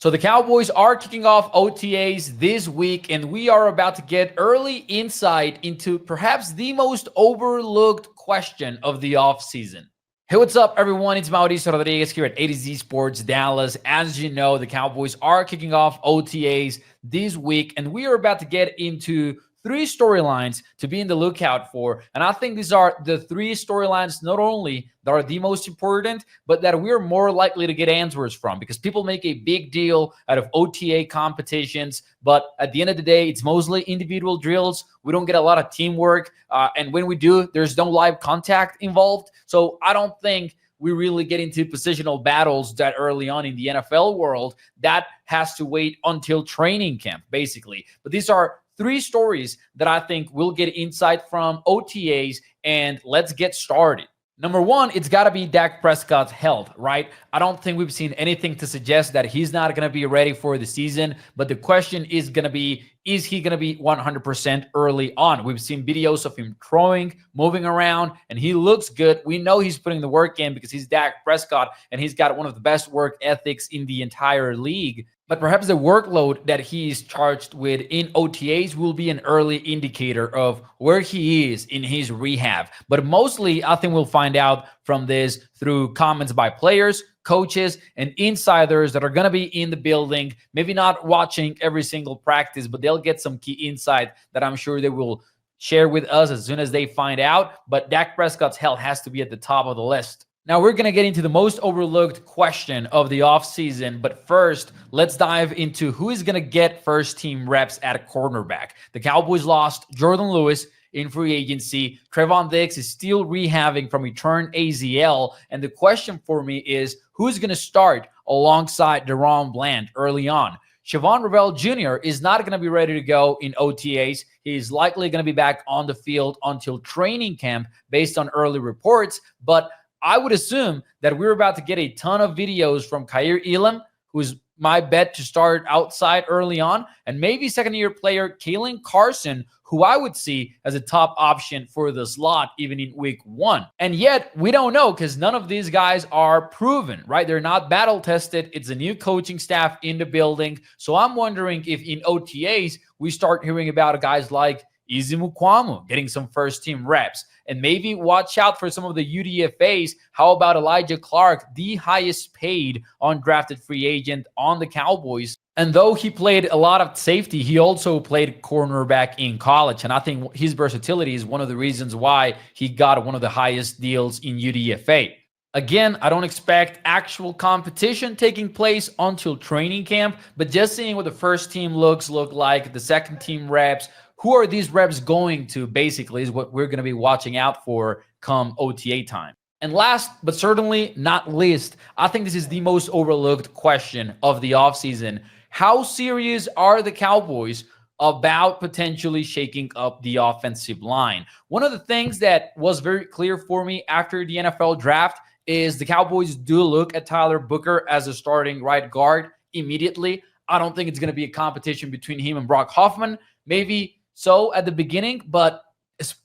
So the Cowboys are kicking off OTAs this week, and we are about to get early insight into perhaps the most overlooked question of the offseason. Hey, what's up, everyone? It's Mauricio Rodriguez here at A to Z Sports Dallas. As you know, the Cowboys are kicking off OTAs this week, and we are about to get into three storylines to be in the lookout for. And I think these are the three storylines not only that are the most important, but that we're more likely to get answers from, because people make a big deal out of OTA competitions. But at the end of the day, it's mostly individual drills. We don't get a lot of teamwork. And when we do, there's no live contact involved. So I don't think we really get into positional battles that early on in the NFL world. That has to wait until training camp, basically. But these are three stories that I think we'll get insight from OTAs, and let's get started. Number one, it's got to be Dak Prescott's health, right? I don't think we've seen anything to suggest that he's not going to be ready for the season, but the question is going to be, is he going to be 100% early on? We've seen videos of him throwing, moving around, and he looks good. We know he's putting the work in because he's Dak Prescott, and he's got one of the best work ethics in the entire league. But perhaps the workload that he's charged with in OTAs will be an early indicator of where he is in his rehab. But mostly, I think we'll find out from this through comments by players, coaches, and insiders that are going to be in the building, maybe not watching every single practice, but they'll get some key insight that I'm sure they will share with us as soon as they find out. But Dak Prescott's health has to be at the top of the list. Now, we're going to get into the most overlooked question of the offseason, but first, let's dive into who is going to get first-team reps at cornerback. The Cowboys lost Jordan Lewis in free agency. Trevon Diggs is still rehabbing from a torn ACL, and the question for me is, who's going to start alongside DaRon Bland early on? Shavon Revel Jr. is not going to be ready to go in OTAs. He's likely going to be back on the field until training camp based on early reports, but I would assume that we're about to get a ton of videos from Kaiir Elam, who's my bet to start outside early on, and maybe second-year player Kalen Carson, who I would see as a top option for the slot even in week one. And yet, we don't know because none of these guys are proven, right? They're not battle-tested. It's a new coaching staff in the building. So I'm wondering if in OTAs, we start hearing about guys like Izimukwamu getting some first-team reps. And maybe watch out for some of the UDFAs. How about Elijah Clark, the highest paid undrafted free agent on the Cowboys? And though he played a lot of safety, he also played cornerback in college. And I think his versatility is one of the reasons why he got one of the highest deals in UDFA. Again, I don't expect actual competition taking place until training camp, but just seeing what the first team look like, the second team reps, who are these reps going to, basically, is what we're going to be watching out for come OTA time. And last, but certainly not least, I think this is the most overlooked question of the offseason. How serious are the Cowboys about potentially shaking up the offensive line? One of the things that was very clear for me after the NFL draft is the Cowboys do look at Tyler Booker as a starting right guard immediately. I don't think it's going to be a competition between him and Brock Hoffman. Maybe so at the beginning, but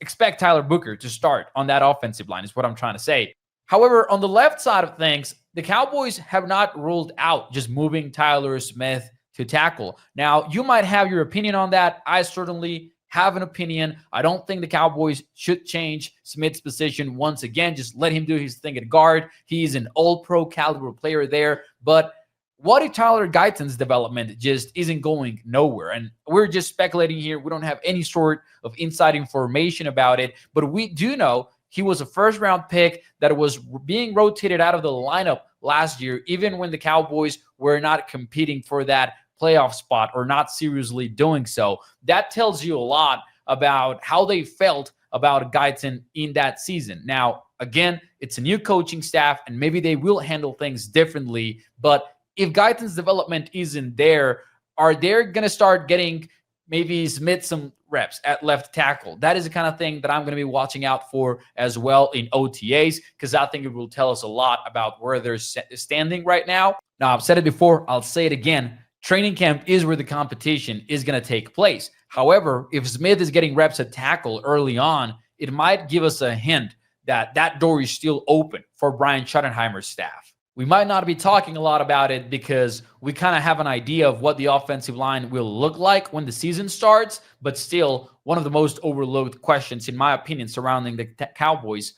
expect Tyler Booker to start on that offensive line is what I'm trying to say. However, on the left side of things, the Cowboys have not ruled out just moving Tyler Smith to tackle. Now, you might have your opinion on that. I certainly have an opinion. I don't think the Cowboys should change Smith's position once again. Just let him do his thing at guard. He's an all-pro caliber player there, but what if Tyler Guyton's development just isn't going nowhere? And we're just speculating here. We don't have any sort of inside information about it, but we do know he was a first-round pick that was being rotated out of the lineup last year, even when the Cowboys were not competing for that playoff spot or not seriously doing so. That tells you a lot about how they felt about Guyton in that season. Now, again, it's a new coaching staff, and maybe they will handle things differently, but if Guyton's development isn't there, are they going to start getting maybe Smith some reps at left tackle? That is the kind of thing that I'm going to be watching out for as well in OTAs, because I think it will tell us a lot about where they're standing right now. Now, I've said it before. I'll say it again. Training camp is where the competition is going to take place. However, if Smith is getting reps at tackle early on, it might give us a hint that that door is still open for Brian Schottenheimer's staff. We might not be talking a lot about it because we kind of have an idea of what the offensive line will look like when the season starts, but still one of the most overlooked questions, in my opinion, surrounding the Cowboys.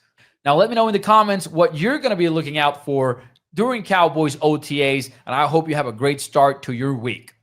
Now, let me know in the comments what you're going to be looking out for during Cowboys OTAs, and I hope you have a great start to your week.